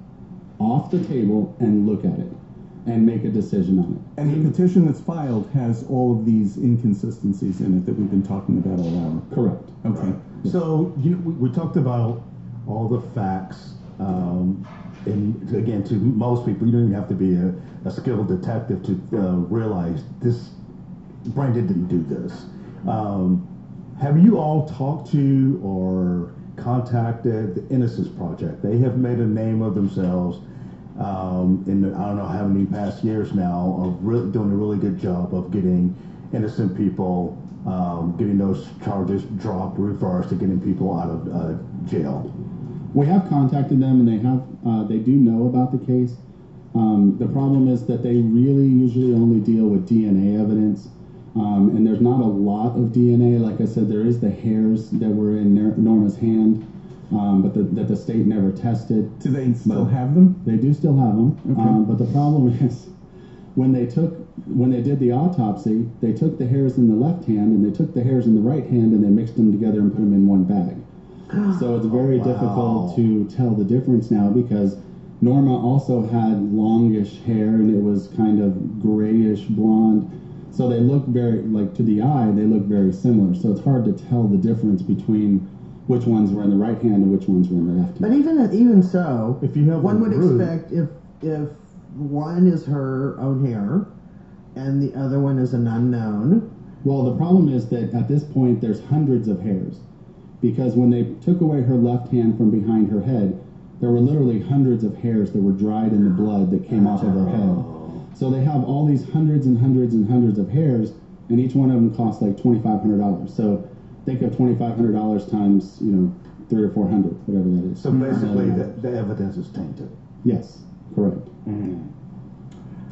off the table and look at it and make a decision on it. And the petition that's filed has all of these inconsistencies in it that we've been talking about all hour. Correct. Okay. So we talked about all the facts. And again, to most people, you don't even have to be a skilled detective to realize this. Brandon didn't do this. Have you all talked to or contacted the Innocence Project? They have made a name of themselves in I don't know how many past years now of really doing a really good job of getting innocent people, getting those charges dropped, reversed, to getting people out of jail. We have contacted them, and they do know about the case. The problem is that they really usually only deal with DNA evidence, and there's not a lot of DNA. Like I said, there is the hairs that were in Norma's hand, but that the state never tested. Do they still have them? They do still have them, Okay. but the problem is when they did the autopsy, they took the hairs in the left hand and they took the hairs in the right hand and they mixed them together and put them in one bag. So it's very difficult to tell the difference now because Norma also had longish hair, and it was kind of grayish blonde. So they look very, like to the eye, they look very similar. So it's hard to tell the difference between which ones were in the right hand and which ones were in the left But hand. even so, If you have one a would group- expect if one is her own hair and the other one is an unknown. Well, the problem is that at this point there's hundreds of hairs, because when they took away her left hand from behind her head, there were literally hundreds of hairs that were dried in the blood that came off of her head. So they have all these hundreds and hundreds and hundreds of hairs, and each one of them costs like $2,500. So think of $2,500 times, 300 or 400, whatever that is. So basically, the evidence is tainted. Yes, correct.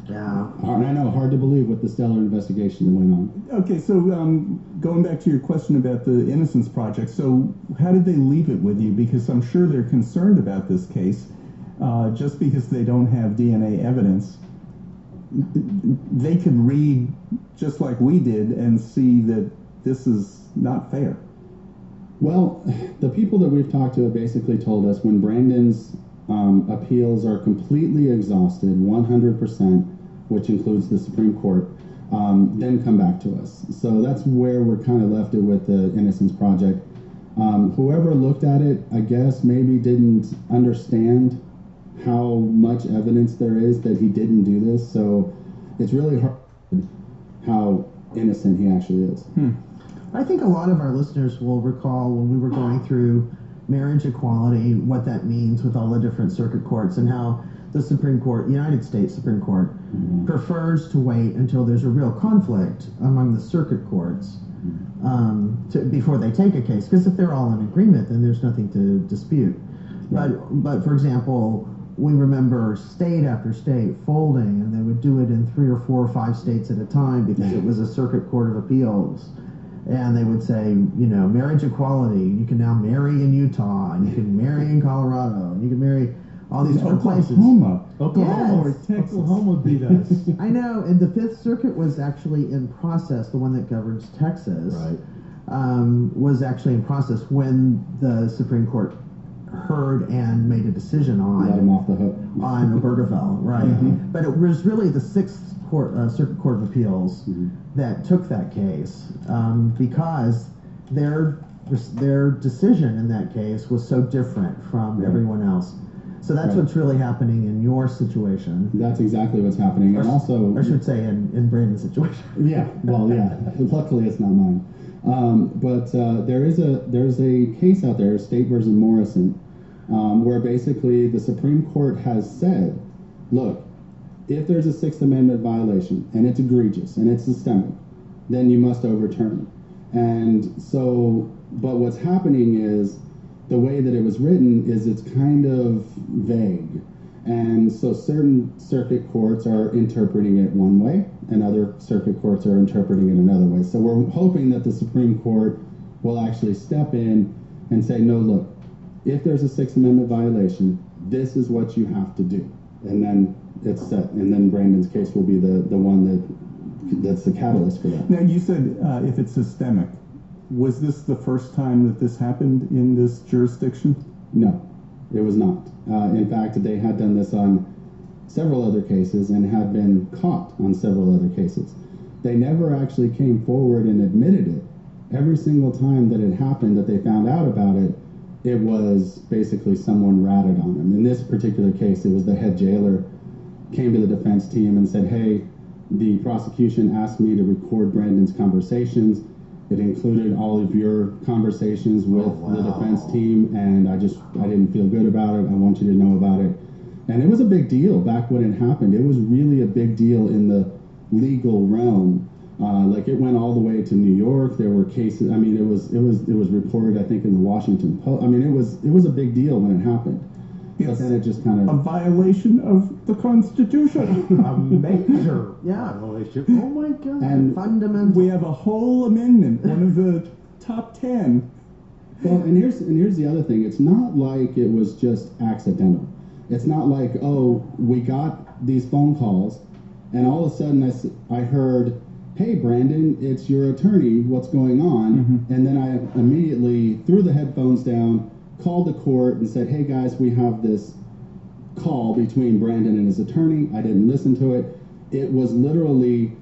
Yeah. And I know, hard to believe with the stellar investigation that went on. Okay, so going back to your question about the Innocence Project, so how did they leave it with you? Because I'm sure they're concerned about this case. Just because they don't have DNA evidence, they could read just like we did and see that this is not fair. Well, the people that we've talked to have basically told us when Brandon's appeals are completely exhausted, 100%, which includes the Supreme Court, then come back to us. So that's where we're kind of left it with the Innocence Project. Whoever looked at it, I guess, maybe didn't understand how much evidence there is that he didn't do this. So it's really hard how innocent he actually is. I think a lot of our listeners will recall when we were going through marriage equality, what that means with all the different circuit courts, and how the Supreme Court, United States Supreme Court, prefers to wait until there's a real conflict among the circuit courts before they take a case. Because if they're all in agreement, then there's nothing to dispute. But for example, we remember state after state folding, and they would do it in 3 or 4 or 5 states at a time because it was a circuit court of appeals. And they would say, marriage equality, you can now marry in Utah, and you can marry in Colorado, and you can marry all these different places. Oklahoma Yes. or Texas. Oklahoma beat us. I know, and the Fifth Circuit was actually in process, the one that governs Texas, Right. was actually in process when the Supreme Court heard and made a decision Let him on off the hook. Obergefell, right? But it was really the Sixth Circuit Court of Appeals that took that case because their decision in that case was so different from everyone else. So that's what's really happening in your situation. That's exactly what's happening. And also, I should say in Brandon's situation. yeah, well, yeah. Luckily, it's not mine. But there's a case out there, State versus Morrison, where basically the Supreme Court has said, look, if there's a Sixth Amendment violation and it's egregious and it's systemic, then you must overturn it. And so, but what's happening is the way that it was written is it's kind of vague. And so certain circuit courts are interpreting it one way and other circuit courts are interpreting it another way. So we're hoping that the Supreme Court will actually step in and say, no, look, if there's a Sixth Amendment violation, this is what you have to do. And then it's set. And then Brandon's case will be the one that's the catalyst for that. Now, you said if it's systemic. Was this the first time that this happened in this jurisdiction? No, it was not. In fact, they had done this on several other cases and had been caught on several other cases. They never actually came forward and admitted it. Every single time that it happened, that they found out about it, it was basically someone ratted on them. In this particular case, it was the head jailer came to the defense team and said, hey, the prosecution asked me to record Brandon's conversations. It included all of your conversations with the defense team, and I didn't feel good about it. I want you to know about it. And it was a big deal back when it happened. It was really a big deal in the legal realm. Like it went all the way to New York. There were cases. I mean, it was reported, I think, in the Washington Post. I mean, it was a big deal when it happened. But then it just kind A of violation of the Constitution. A major Yeah. violation. Oh my God. and Fundamental. We have a whole amendment, one of the top 10. well, and here's the other thing. It's not like it was just accidental. It's not like, oh, we got these phone calls, and all of a sudden I heard, hey, Brandon, it's your attorney. What's going on? And then I immediately threw the headphones down, called the court, and said, hey, guys, we have this call between Brandon and his attorney. I didn't listen to it. It was literally,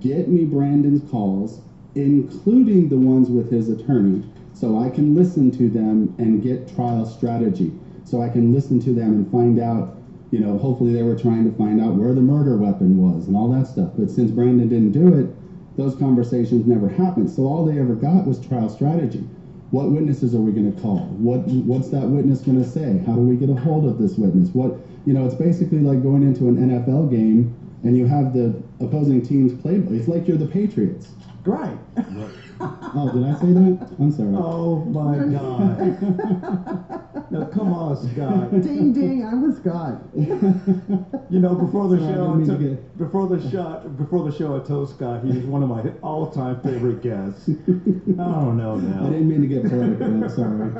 get me Brandon's calls, including the ones with his attorney, so I can listen to them and get trial strategy. So I can listen to them and find out, you know, hopefully they were trying to find out where the murder weapon was and all that stuff. But since Brandon didn't do it, those conversations never happened. So all they ever got was trial strategy. What witnesses are we going to call? What's that witness going to say? How do we get a hold of this witness? You know, it's basically like going into an NFL game and you have the opposing team's playbook. It's like you're the Patriots. Right. Oh, did I say that? I'm sorry. Oh my God. Now come on, Scott. Ding ding, I was Scott. You know, before the Sorry, I show, didn't mean to get- before the show, I told Scott he's one of my all-time favorite guests. I don't know I now, didn't mean to get political. I'm sorry.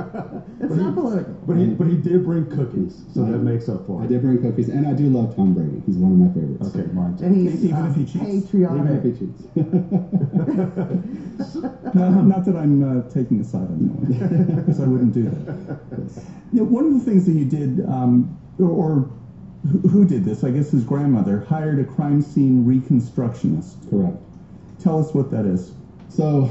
It's not political. but he did bring cookies, so that makes up for I it. did bring cookies, and I do love Tom Brady. He's one of my favorites. Okay, mine too. And he's Even if he cheats? Even if patriotic. he cheats. Not that I'm taking a side on that one, because I wouldn't do that. You know, one of the things that you did, or who did this? I guess his grandmother hired a crime scene reconstructionist. Correct. Tell us what that is. So,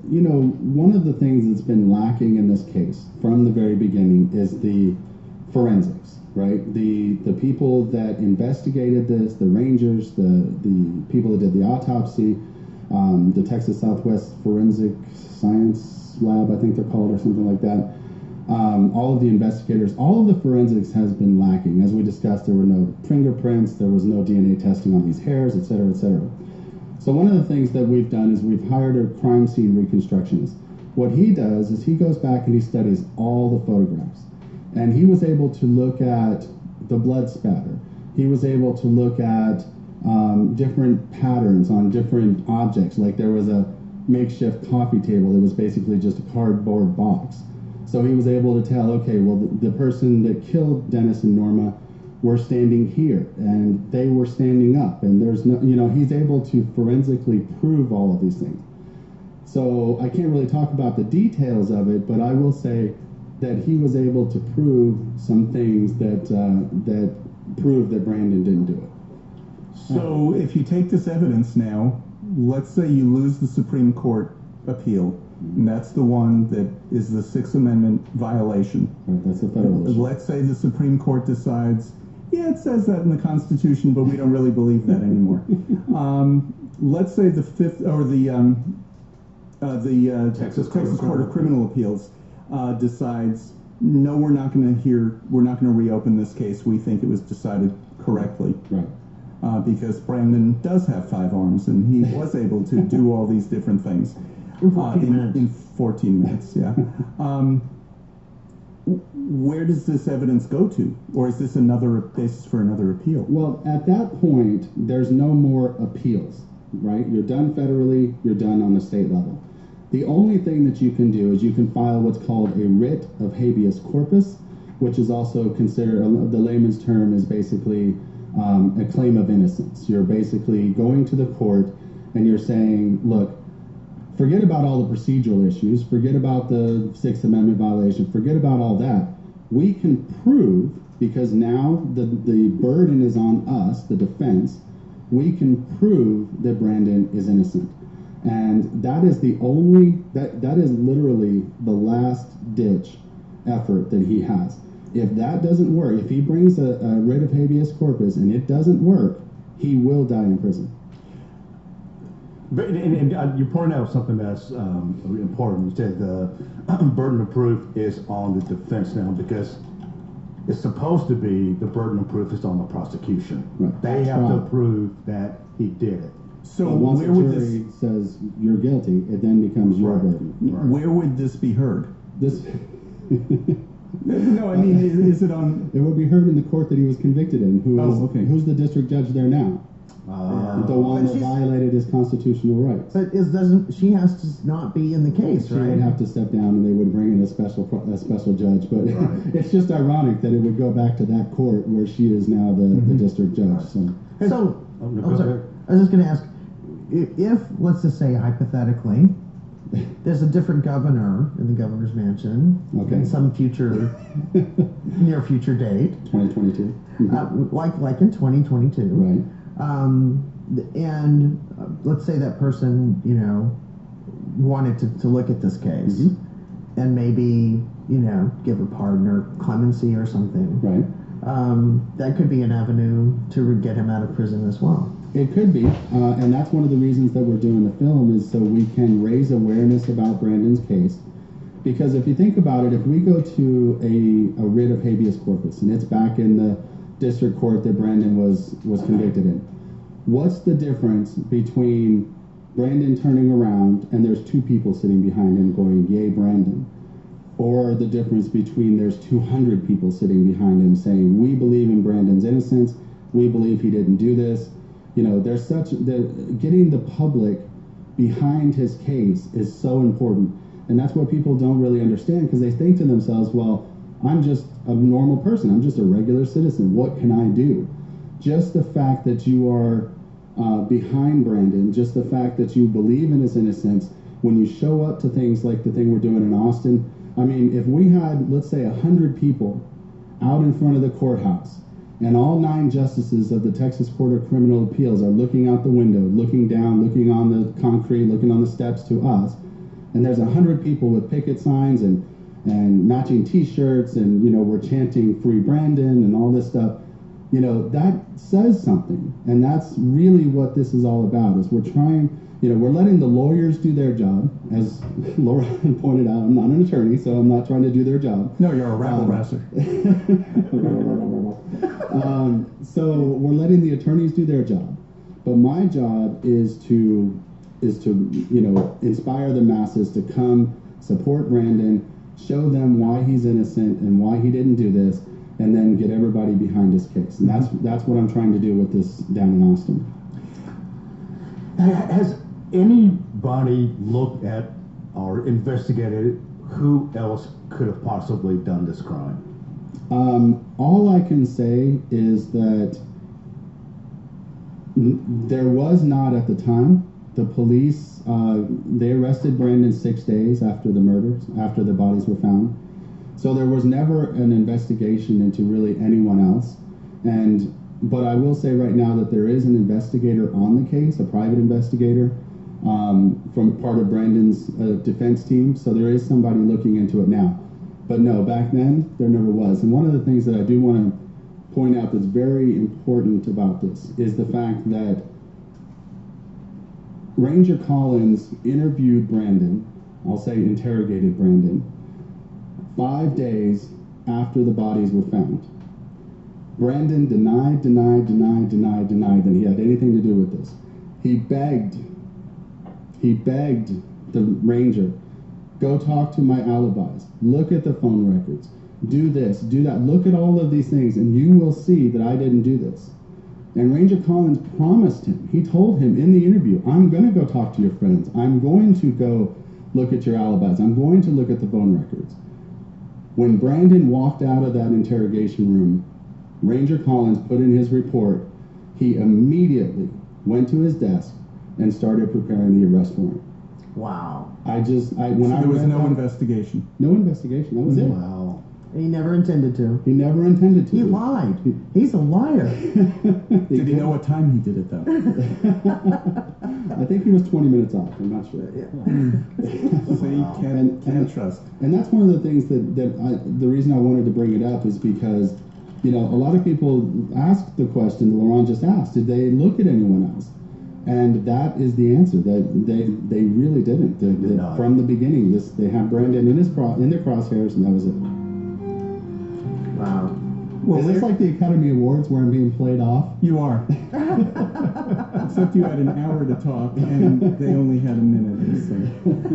you know, one of the things that's been lacking in this case from the very beginning is the forensics, right? The people that investigated this, the rangers, the people that did the autopsy, the Texas Southwest Forensic Science Lab, I think they're called, or something like that. All of the investigators, all of the forensics has been lacking. As we discussed, there were no fingerprints, there was no DNA testing on these hairs, et cetera, et cetera. So one of the things that we've done is we've hired a crime scene reconstructionist. What he does is he goes back and he studies all the photographs. And he was able to look at the blood spatter. He was able to look at different patterns on different objects. Like there was a makeshift coffee table that was basically just a cardboard box. So he was able to tell, okay, well, the person that killed Dennis and Norma were standing here, and they were standing up, and there's no, you know, he's able to forensically prove all of these things. So I can't really talk about the details of it, but I will say that he was able to prove some things that that prove that Brandon didn't do it. So if you take this evidence now, let's say you lose the Supreme Court appeal, and that's the one that is the Sixth Amendment violation. Right, that's a federal issue. Let's say the Supreme Court decides, yeah, it says that in the Constitution, but we don't really believe that anymore. Let's say the fifth or the Texas Court of Criminal Appeals decides, no, we're not going to reopen this case. We think it was decided correctly. Right. Because Brandon does have 5 arms, and he was able to do all these different things. In 14 minutes. In 14 minutes, yeah. Where does this evidence go to? Or is this another basis for another appeal? Well, at that point, there's no more appeals, right? You're done federally, you're done on the state level. The only thing that you can do is you can file what's called a writ of habeas corpus, which is also considered, the layman's term is basically a claim of innocence. You're basically going to the court and you're saying, look, forget about all the procedural issues, forget about the Sixth Amendment violation, forget about all that. We can prove, because now the burden is on us, the defense, we can prove that Brandon is innocent. And that is the only, that is literally the last ditch effort that he has. If that doesn't work, if he brings a writ of habeas corpus and it doesn't work, he will die in prison. But, and you pointed out something that's important. You said the burden of proof is on the defense now, because it's supposed to be the burden of proof is on the prosecution. Right. They have to Right. prove that he did it. So Once where the would jury this says you're guilty, it then becomes your Right. burden. Right. where would this be heard? This No, I mean, is it on? it would be heard in the court that he was convicted in. Who's the district judge there now? The one But that she's- violated his constitutional rights. But she has to not be in the case, She right? would have to step down, and they would bring in a special judge. But Right. it's just ironic that it would go back to that court where she is now the district judge. So So, Oh, no, I'm go sorry. ahead. I was just going to ask, if, let's just say hypothetically, there's a different governor in the governor's mansion Okay. in some future, near future date, 2022. like in 2022. Right. And let's say that person, you know, wanted to look at this case and maybe, you know, give a pardon or clemency or something. Right. That could be an avenue to get him out of prison as well. It could be, and that's one of the reasons that we're doing the film, is so we can raise awareness about Brandon's case. Because if you think about it, if we go to a writ of habeas corpus, and it's back in the district court that Brandon was convicted in, what's the difference between Brandon turning around and there's two people sitting behind him going, "Yay, Brandon," or the difference between there's 200 people sitting behind him saying, "We believe in Brandon's innocence, we believe he didn't do this." You know, getting the public behind his case is so important. And that's what people don't really understand, because they think to themselves, well, I'm just a normal person. I'm just a regular citizen. What can I do? Just the fact that you are behind Brandon, just the fact that you believe in his innocence, when you show up to things like the thing we're doing in Austin, I mean, if we had, let's say, 100 people out in front of the courthouse, and all 9 justices of the Texas Court of Criminal Appeals are looking out the window, looking down, looking on the concrete, looking on the steps to us, and there's 100 people with picket signs and matching T-shirts, and, you know, we're chanting "Free Brandon" and all this stuff, you know, that says something. And that's really what this is all about, is we're trying, you know, we're letting the lawyers do their job. As Laura pointed out, I'm not an attorney, so I'm not trying to do their job. No, you're a rabble-rouser. So we're letting the attorneys do their job, but my job is to you know, inspire the masses to come support Brandon, show them why he's innocent and why he didn't do this, and then get everybody behind his case. And that's what I'm trying to do with this down in Austin. Has anybody looked at or investigated who else could have possibly done this crime? All I can say is that there was not at the time. The police, they arrested Brandon 6 days after the murders, after the bodies were found. So there was never an investigation into really anyone else. But I will say right now that there is an investigator on the case, a private investigator, from part of Brandon's defense team. So there is somebody looking into it now. But no, back then, there never was. And one of the things that I do want to point out that's very important about this is the fact that Ranger Collins interviewed Brandon, I'll say interrogated Brandon, 5 days after the bodies were found. Brandon denied that he had anything to do with this. He begged the Ranger, go talk to my alibis, look at the phone records, do this, do that, look at all of these things, and you will see that I didn't do this. And Ranger Collins promised him, he told him in the interview, I'm going to go talk to your friends, I'm going to go look at your alibis, I'm going to look at the phone records. When Brandon walked out of that interrogation room, Ranger Collins put in his report, he immediately went to his desk and started preparing the arrest warrant. Wow. There was no investigation. No investigation, that was it. Wow. He never intended to. He never intended to. He lied. He's a liar. Did he know what time he did it, though? I think he was 20 minutes off, I'm not sure. So you can't trust. And that's one of the things the reason I wanted to bring it up is because, you know, a lot of people ask the question that Laurent just asked, did they look at anyone else? And that is the answer, that they really didn't. From the beginning, they had Brandon in their crosshairs, and that was it. Wow. Well, is this like the Academy Awards where I'm being played off? You are. Except you had an hour to talk, and they only had a minute. So.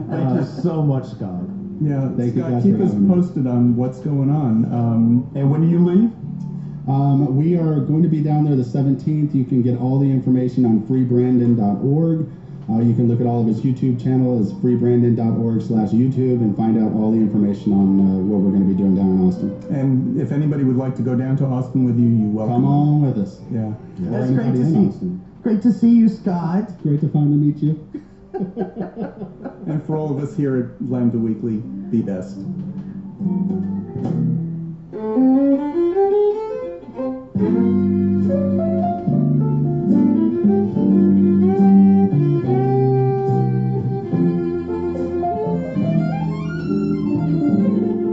Thank you so much, Scott. Yeah, Thank you Scott, guys keep for us having me. posted on what's going on. And when do you leave? We are going to be down there the 17th. You can get all the information on freebrandon.org. You can look at all of his YouTube channel. It's freebrandon.org/YouTube and find out all the information on what we're going to be doing down in Austin. And if anybody would like to go down to Austin with you, you're welcome. Come on with us. Yeah. That's great to see. Great to see you, Scott. Great to finally meet you. And for all of us here at Lambda Weekly, be best.